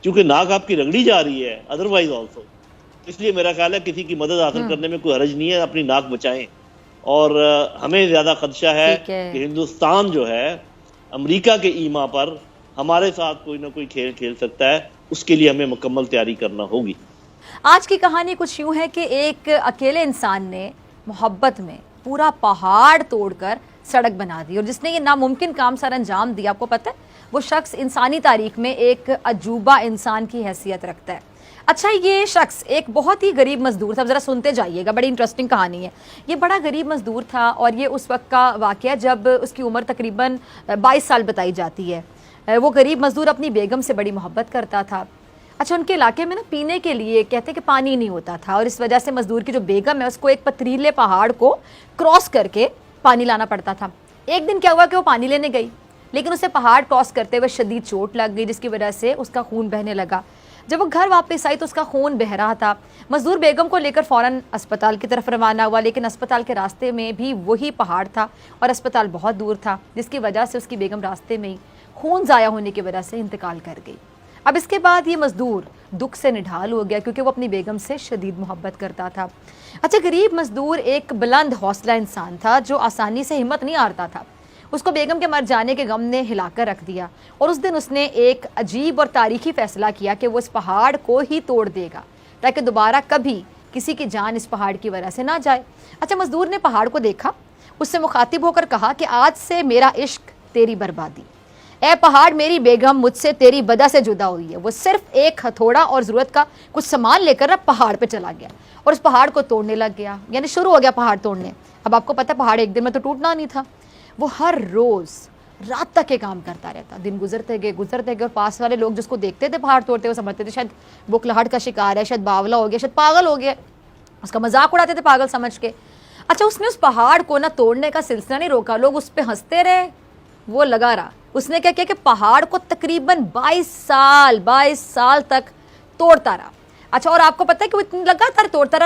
چونکہ ناک آپ کی رگڑی جا رہی ہے ادروائز آلسو، اس لیے میرا خیال ہے کسی کی مدد حاصل کرنے میں کوئی حرج نہیں ہے، اپنی ناک بچائیں. اور ہمیں زیادہ خدشہ ہے کہ ہندوستان جو ہے امریکہ کے ایما پر ہمارے ساتھ کوئی نہ کوئی کھیل کھیل سکتا ہے، اس کے لیے ہمیں مکمل تیاری کرنا ہوگی. آج کی کہانی کچھ یوں ہے کہ ایک اکیلے انسان نے محبت میں پورا پہاڑ توڑ کر سڑک بنا دی، اور جس نے یہ ناممکن کام سر انجام دیا، آپ کو پتہ ہے وہ شخص انسانی تاریخ میں ایک عجوبہ انسان کی حیثیت رکھتا ہے. اچھا، یہ شخص ایک بہت ہی غریب مزدور تھا. ذرا سنتے جائیے گا، بڑی انٹرسٹنگ کہانی ہے. یہ بڑا غریب مزدور تھا، اور یہ اس وقت کا واقعہ جب اس کی عمر تقریباً 22 سال بتائی جاتی ہے. وہ غریب مزدور اپنی بیگم سے بڑی محبت کرتا تھا. اچھا، ان کے علاقے میں نا پینے کے لیے کہتے کہ پانی نہیں ہوتا تھا، اور اس وجہ سے مزدور کی جو بیگم ہے اس کو ایک پتھریلے پہاڑ کو کراس کر کے پانی لانا پڑتا تھا. ایک دن کیا ہوا کہ وہ پانی لینے گئی، لیکن اسے پہاڑ کراس کرتے ہوئے شدید چوٹ لگ گئی، جس کی وجہ سے اس کا خون بہنے لگا. جب وہ گھر واپس آئی تو اس کا خون بہہ رہا تھا. مزدور بیگم کو لے کر فوراً اسپتال کی طرف روانہ ہوا، لیکن اسپتال کے راستے میں بھی وہی پہاڑ تھا اور اسپتال بہت دور تھا، جس کی وجہ سے اس کی بیگم راستے میں ہی خون ضائع ہونے کی وجہ سے انتقال کر گئی. اب اس کے بعد یہ مزدور دکھ سے نڈھال ہو گیا، کیونکہ وہ اپنی بیگم سے شدید محبت کرتا تھا. اچھا، غریب مزدور ایک بلند حوصلہ انسان تھا جو آسانی سے ہمت نہیں ہارتا تھا. اس کو بیگم کے مر جانے کے غم نے ہلا کر رکھ دیا، اور اس دن اس نے ایک عجیب اور تاریخی فیصلہ کیا کہ وہ اس پہاڑ کو ہی توڑ دے گا تاکہ دوبارہ کبھی کسی کی جان اس پہاڑ کی وجہ سے نہ جائے. اچھا، مزدور نے پہاڑ کو دیکھا، اس سے مخاطب ہو کر کہا کہ آج سے میرا عشق تیری بربادی. اے پہاڑ، میری بیگم مجھ سے تیری وجہ سے جدا ہوئی ہے. وہ صرف ایک ہتھوڑا اور ضرورت کا کچھ سامان لے کر پہاڑ پہ چلا گیا اور اس پہاڑ کو توڑنے لگ گیا، یعنی شروع ہو گیا پہاڑ توڑنے. اب آپ کو پتہ ہے پہاڑ ایک دن میں تو ٹوٹنا نہیں تھا. وہ ہر روز رات تک یہ کام کرتا رہتا. دن گزرتے گئے اور پاس والے لوگ جس کو دیکھتے تھے پہاڑ توڑتے ہوئے سمجھتے تھے شاید بکلہٹ کا شکار ہے، شاید باولا ہو گیا، شاید پاگل ہو گیا. اس کا مذاق اڑاتے تھے پاگل سمجھ کے. اچھا، اس نے اس پہاڑ کو نہ توڑنے کا سلسلہ نہیں روکا، لوگ اس پہ ہنستے رہے، وہ لگا رہا. اس نے کیا کیا کہ پہاڑ کو تقریباً 22 سال تک توڑتا رہا. اچھا، اور آپ کو پتہ ہے کہ وہ اتنی لگاتار توڑتا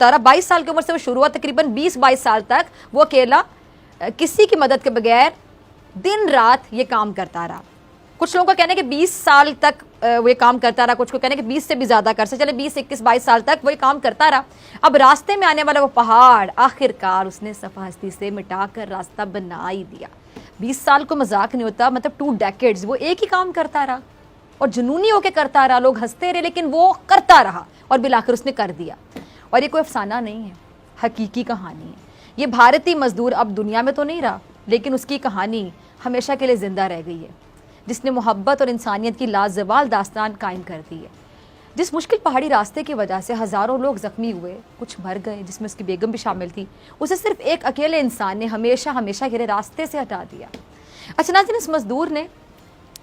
رہا. 22 سال کی عمر سے وہ شروع ہوا، تقریباً 20-22 سال تک وہ اکیلا کسی کی مدد کے بغیر دن رات یہ کام کرتا رہا. کچھ لوگوں کا کہنا ہے کہ 20 سال تک وہ یہ کام کرتا رہا، کچھ کو کہنا ہے کہ 20 سے بھی زیادہ کر سے چلے 20 21 22 سال تک وہ یہ کام کرتا رہا. اب راستے میں آنے والا وہ پہاڑ آخر کار اس نے صفحہ ہستی سے مٹا کر راستہ بنا ہی دیا. 20 سال کو مذاق نہیں ہوتا، مطلب 2 ڈیکیڈز وہ ایک ہی کام کرتا رہا اور جنونی ہو کے کرتا رہا. لوگ ہنستے رہے لیکن وہ کرتا رہا اور بالآخر اس نے کر دیا. اور یہ کوئی افسانہ نہیں ہے، حقیقی کہانی ہے. یہ بھارتی مزدور اب دنیا میں تو نہیں رہا، لیکن اس کی کہانی ہمیشہ کے لیے زندہ رہ گئی ہے، جس نے محبت اور انسانیت کی لازوال داستان قائم کر دی ہے. جس مشکل پہاڑی راستے کی وجہ سے ہزاروں لوگ زخمی ہوئے، کچھ مر گئے، جس میں اس کی بیگم بھی شامل تھی، اسے صرف ایک اکیلے انسان نے ہمیشہ کے لیے راستے سے ہٹا دیا. اچھا ناظرین، اس مزدور نے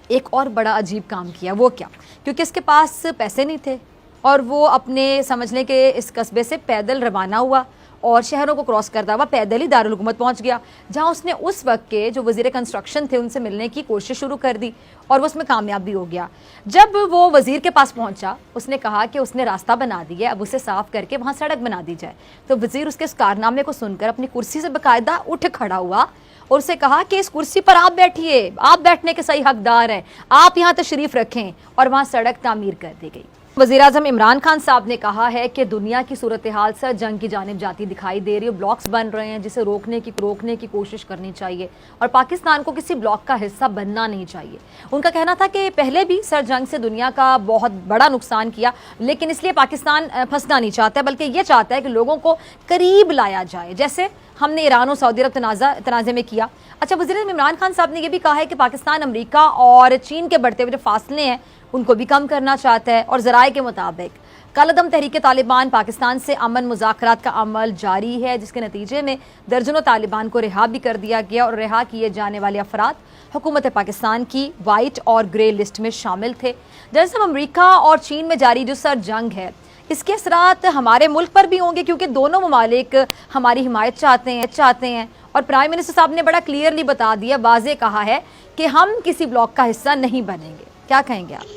ایک اور بڑا عجیب کام کیا. وہ کیا؟ کیونکہ اس کے پاس پیسے نہیں تھے اور وہ اپنے سمجھ لیں کہ اس قصبے سے پیدل روانہ ہوا اور شہروں کو کراس کرتا ہوا پیدل ہی دارالحکومت پہنچ گیا، جہاں اس نے اس وقت کے جو وزیر کنسٹرکشن تھے ان سے ملنے کی کوشش شروع کر دی اور وہ اس میں کامیاب بھی ہو گیا. جب وہ وزیر کے پاس پہنچا، اس نے کہا کہ اس نے راستہ بنا دیا، اب اسے صاف کر کے وہاں سڑک بنا دی جائے. تو وزیر اس کے اس کارنامے کو سن کر اپنی کرسی سے باقاعدہ اٹھ کھڑا ہوا اور اسے کہا کہ اس کرسی پر آپ بیٹھیے، آپ بیٹھنے کے صحیح حقدار ہیں، آپ یہاں تشریف رکھیں. اور وہاں سڑک تعمیر کر دی گئی. وزیراعظم عمران خان صاحب نے کہا ہے کہ دنیا کی صورتحال سر جنگ کی جانب جاتی دکھائی دے رہی ہے. بلاکس بن رہے ہیں جسے روکنے کی کوشش کرنی چاہیے اور پاکستان کو کسی بلاک کا حصہ بننا نہیں چاہیے. ان کا کہنا تھا کہ پہلے بھی سر جنگ سے دنیا کا بہت بڑا نقصان کیا، لیکن اس لیے پاکستان پھنسنا نہیں چاہتا ہے، بلکہ یہ چاہتا ہے کہ لوگوں کو قریب لایا جائے، جیسے ہم نے ایران اور سعودی عرب تنازع میں کیا. اچھا، وزیر عمران خان صاحب نے یہ بھی کہا ہے کہ پاکستان امریکہ اور چین کے بڑھتے ہوئے جو فاصلے ہیں ان کو بھی کم کرنا چاہتا ہے. اور ذرائع کے مطابق کالعدم تحریک طالبان پاکستان سے امن مذاکرات کا عمل جاری ہے، جس کے نتیجے میں درجنوں طالبان کو رہا بھی کر دیا گیا اور رہا کیے جانے والے افراد حکومت پاکستان کی وائٹ اور گرے لسٹ میں شامل تھے. جیسے امریکہ اور چین میں جاری جو سر جنگ ہے، اس کے اثرات ہمارے ملک پر بھی ہوں گے، کیونکہ دونوں ممالک ہماری حمایت چاہتے ہیں. اور پرائم منسٹر صاحب نے بڑا کلیئرلی بتا دیا، واضح کہا ہے کہ ہم کسی بلاک کا حصہ نہیں بنیں گے. کیا کہیں گے آپ؟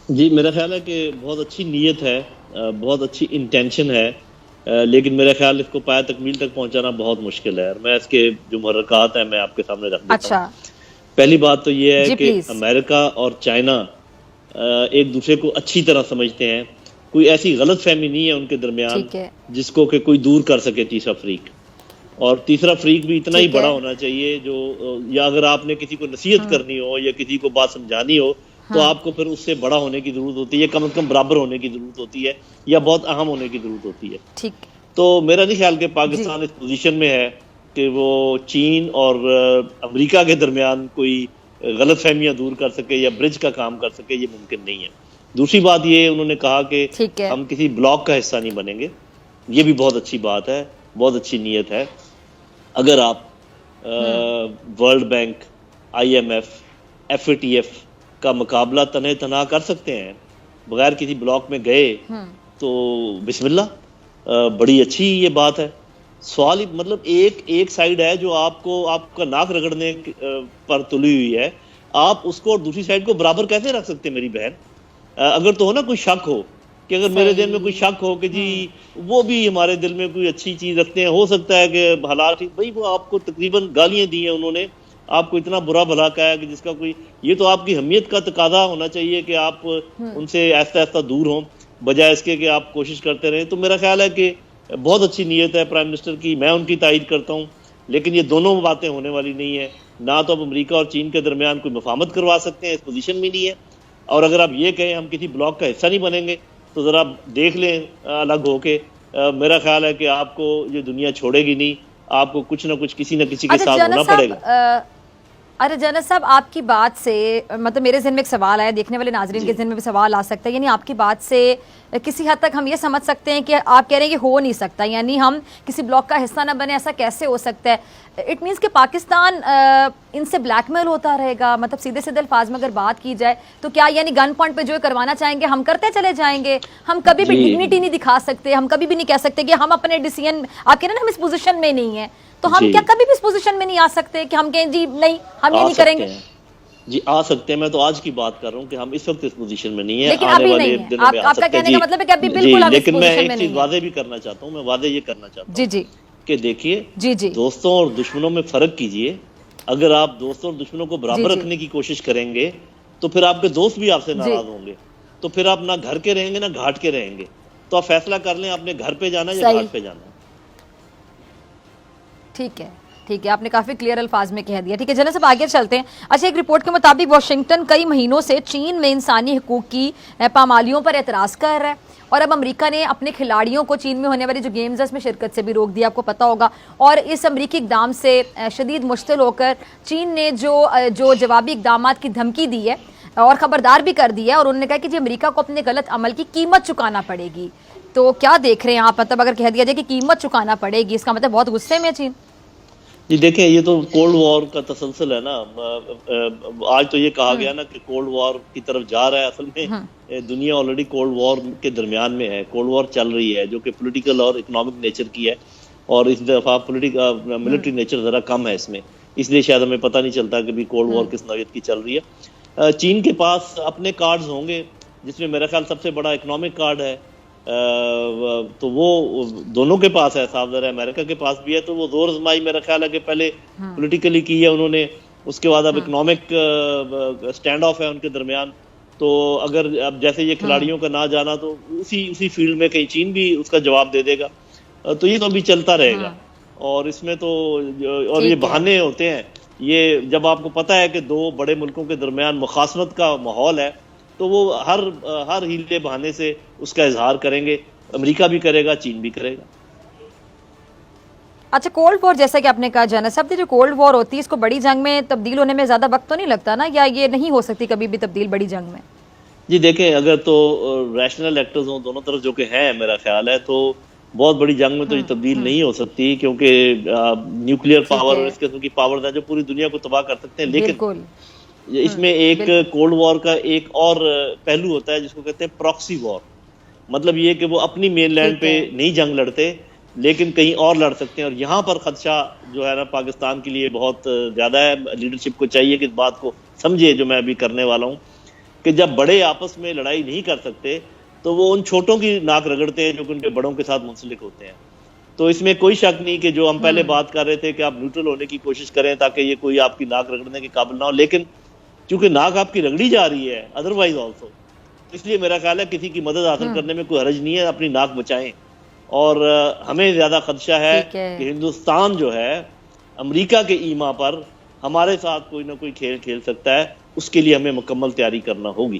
جی، میرا خیال ہے کہ بہت اچھی نیت ہے، بہت اچھی انٹینشن ہے، لیکن میرا خیال اس کو پایہ تکمیل تک پہنچانا بہت مشکل ہے. اور میں اس کے جو محرکات ہیں میں آپ کے سامنے رکھ دیتا ہوں. پہلی بات تو یہ ہے کہ امریکہ اور چائنا ایک دوسرے کو اچھی طرح سمجھتے ہیں. کوئی ایسی غلط فہمی نہیں ہے ان کے درمیان جس کو کہ کوئی دور کر سکے تیسرا فریق. اور تیسرا فریق بھی اتنا ہی بڑا ہونا چاہیے جو, یا اگر آپ نے کسی کو نصیحت کرنی ہو یا کسی کو بات سمجھانی ہو تو آپ کو پھر اس سے بڑا ہونے کی ضرورت ہوتی ہے, کم از کم برابر ہونے کی ضرورت ہوتی ہے, یا بہت اہم ہونے کی ضرورت ہوتی ہے. تو میرا نہیں خیال کہ پاکستان اس پوزیشن میں ہے کہ وہ چین اور امریکہ کے درمیان کوئی غلط فہمیاں دور کر سکے یا برج کا کام کر سکے, یہ ممکن نہیں ہے. دوسری بات یہ انہوں نے کہا کہ ہم کسی بلاک کا حصہ نہیں بنیں گے, یہ بھی بہت اچھی بات ہے, بہت اچھی نیت ہے. اگر آپ World Bank, I M F, F A T F کا مقابلہ تنہ تنہا کر سکتے ہیں بغیر کسی بلاک میں گئے تو بسم اللہ, بڑی اچھی یہ بات ہے. سوال مطلب ایک سائیڈ ہے جو آپ کا ناک رگڑنے پر تلی ہوئی ہے, آپ اس کو اور دوسری سائیڈ کو برابر کیسے رکھ سکتے ہیں میری بہن؟ اگر تو ہو نا کوئی شک ہو کہ اگر میرے دل میں کوئی شک ہو کہ جی وہ بھی ہمارے دل میں کوئی اچھی چیز رکھتے ہیں, ہو سکتا ہے کہ حالات بھائی وہ آپ کو تقریباً گالیاں دی ہیں انہوں نے, آپ کو اتنا برا بھلا کہا ہے کہ جس کا کوئی, یہ تو آپ کی اہمیت کا تقاضا ہونا چاہیے کہ آپ ان سے آہستہ آہستہ دور ہوں بجائے اس کے کہ آپ کوشش کرتے رہیں. تو میرا خیال ہے کہ بہت اچھی نیت ہے پرائم منسٹر کی, میں ان کی تائید کرتا ہوں, لیکن یہ دونوں باتیں ہونے والی نہیں ہے. نہ تو اب امریکہ اور چین کے درمیان کوئی مفاہمت کروا سکتے ہیں, اس پوزیشن میں نہیں ہے. اور اگر آپ یہ کہیں ہم کسی بلاک کا حصہ نہیں بنیں گے تو ذرا دیکھ لیں الگ ہو کے, میرا خیال ہے کہ آپ کو یہ دنیا چھوڑے گی نہیں, آپ کو کچھ نہ کچھ کسی نہ کسی کے ساتھ ہونا پڑے گا. ارے جنرل صاحب, آپ کی بات سے مطلب میرے ذہن میں ایک سوال آیا, دیکھنے والے ناظرین کے ذہن میں بھی سوال آ سکتا ہے. یعنی آپ کی بات سے کسی حد تک ہم یہ سمجھ سکتے ہیں کہ آپ کہہ رہے ہیں کہ ہو نہیں سکتا, یعنی ہم کسی بلاک کا حصہ نہ بنے, ایسا کیسے ہو سکتا ہے؟ اٹ مینس کہ پاکستان ان سے بلیک میل ہوتا رہے گا. مطلب سیدھے سیدھے الفاظ میں اگر بات کی جائے تو کیا یعنی گن پوائنٹ پہ جو کروانا چاہیں گے ہم کرتے چلے جائیں گے, ہم کبھی بھی ڈگنیٹی نہیں دکھا سکتے, ہم کبھی بھی نہیں کہہ سکتے کہ ہم اپنے ڈیسیژن, آپ کہہ رہے ہیں نا ہم اس پوزیشن میں نہیں ہیں, تو ہم کیا کبھی بھی اس پوزیشن میں نہیں آ سکتے کہ ہم کہیں جی نہیں ہم یہ نہیں کریں گے؟ جی آ سکتے ہیں, میں تو آج کی بات کر رہا ہوں کہ ہم اس وقت اس پوزیشن میں نہیں ہیں, لیکن آنے والے دنوں میں آ سکتے ہیں. مطلب ہے کہ ابھی بالکل ہم اس لیکن میں پوزیشن ایک میں چیز نہیں واضح بھی کرنا چاہتا ہوں, میں واضح یہ کرنا چاہتا ہوں جی کہ دیکھیے جی دوستوں اور دشمنوں میں فرق کیجئے. اگر آپ دوستوں اور دشمنوں کو برابر رکھنے کی کوشش کریں گے تو پھر آپ کے دوست بھی آپ سے ناراض ہوں گے, تو پھر آپ نہ گھر کے رہیں گے نہ گھاٹ کے رہیں گے. تو آپ فیصلہ کر لیں آپ نے گھر پہ جانا ہے یا گھاٹ پہ جانا ہے. ٹھیک ہے, ٹھیک ہے, آپ نے کافی کلیئر الفاظ میں کہہ دیا. ٹھیک ہے جنرل صاحب آگے چلتے ہیں. اچھا, ایک رپورٹ کے مطابق واشنگٹن کئی مہینوں سے چین میں انسانی حقوق کی پامالیوں پر اعتراض کر رہا ہے, اور اب امریکہ نے اپنے کھلاڑیوں کو چین میں ہونے والی جو گیمز ہے اس میں شرکت سے بھی روک دیا, آپ کو پتہ ہوگا. اور اس امریکی اقدام سے شدید مشتعل ہو کر چین نے جو جوابی اقدامات کی دھمکی دی ہے اور خبردار بھی کر دی ہے, اور انہوں نے کہا کہ جی امریکہ کو اپنے غلط عمل کی قیمت چکانا پڑے گی. تو کیا دیکھ رہے ہیں آپ, مطلب اگر کہہ دیا جائے کہ قیمت چکانا پڑے گی, اس کا مطلب بہت غصے میں چین؟ جی دیکھیں, یہ تو کولڈ وار کا تسلسل ہے نا. آج تو یہ کہا گیا نا کہ کولڈ وار کی طرف جا رہا ہے, اصل میں دنیا آلریڈی کولڈ وار کے درمیان میں ہے. کولڈ وار چل رہی ہے جو کہ پولیٹیکل اور اکنامک نیچر کی ہے, اور اس دفعہ ملٹری نیچر ذرا کم ہے اس میں, اس لیے شاید ہمیں پتہ نہیں چلتا کہ بھی کولڈ وار کس نوعیت کی چل رہی ہے. چین کے پاس اپنے کارڈز ہوں گے جس میں میرا خیال سب سے بڑا اکنامک کارڈ ہے, تو وہ دونوں کے پاس ہے, صاف ظاہر ہے امریکہ کے پاس بھی ہے. تو وہ زور آزمائی میرا خیال ہے کہ پہلے پولیٹیکلی کی ہے انہوں نے, اس کے بعد اب اکنامک سٹینڈ آف ہے ان کے درمیان. تو اگر اب جیسے یہ کھلاڑیوں کا نہ جانا تو اسی فیلڈ میں کہیں چین بھی اس کا جواب دے دے گا, تو یہ تو ابھی چلتا رہے گا. اور اس میں تو اور یہ بہانے ہوتے ہیں, یہ جب آپ کو پتہ ہے کہ دو بڑے ملکوں کے درمیان مخاصمت کا ماحول ہے تو وہ ہر ہیلے بہانے سے اس کا اظہار کریں گے. امریکہ بھی کرے گا, چین بھی کرے گا. اچھا, کولڈ وار جیسا کہ آپ نے کہا جنرل صاحب, جو کولڈ وار ہوتی ہے اس کو بڑی جنگ میں تبدیل ہونے میں زیادہ وقت تو نہیں لگتا نا, یا یہ نہیں ہو سکتی کبھی بھی تبدیل بڑی جنگ میں؟ جی دیکھیں, اگر تو ریشنل ایکٹرز ہوں دونوں طرف جو کہ ہیں, میرا خیال ہے تو بہت بڑی جنگ میں تو یہ تبدیل نہیں ہو سکتی, کیونکہ نیوکلیئر پاور اور اس قسم کی پاورز ہیں جو پوری دنیا کو تباہ کر سکتے ہیں. لیکن اس میں ایک کولڈ وار کا ایک اور پہلو ہوتا ہے جس کو کہتے ہیں پراکسی وار. مطلب یہ کہ وہ اپنی مین لینڈ پہ نہیں جنگ لڑتے لیکن کہیں اور لڑ سکتے ہیں, اور یہاں پر خدشہ جو ہے نا پاکستان کے لیے بہت زیادہ ہے. لیڈرشپ کو چاہیے کہ اس بات کو سمجھے جو میں ابھی کرنے والا ہوں, کہ جب بڑے آپس میں لڑائی نہیں کر سکتے تو وہ ان چھوٹوں کی ناک رگڑتے ہیں جو کہ ان کے بڑوں کے ساتھ منسلک ہوتے ہیں. تو اس میں کوئی شک نہیں کہ جو ہم پہلے بات کر رہے تھے کہ آپ نیوٹرل ہونے کی کوشش کریں تاکہ یہ کوئی آپ کی ناک رگڑنے کے قابل نہ ہو, لیکن چونکہ ناک آپ کی رگڑی جا رہی ہے ادروائز آلسو, اس لیے میرا خیال ہے کسی کی مدد حاصل کرنے میں کوئی حرج نہیں ہے، اپنی ناک بچائیں. اور ہمیں زیادہ خدشہ ہے کہ ہندوستان جو ہے امریکہ کے ایما پر ہمارے ساتھ کوئی نہ کوئی کھیل کھیل سکتا ہے، اس کے لیے ہمیں مکمل تیاری کرنا ہوگی.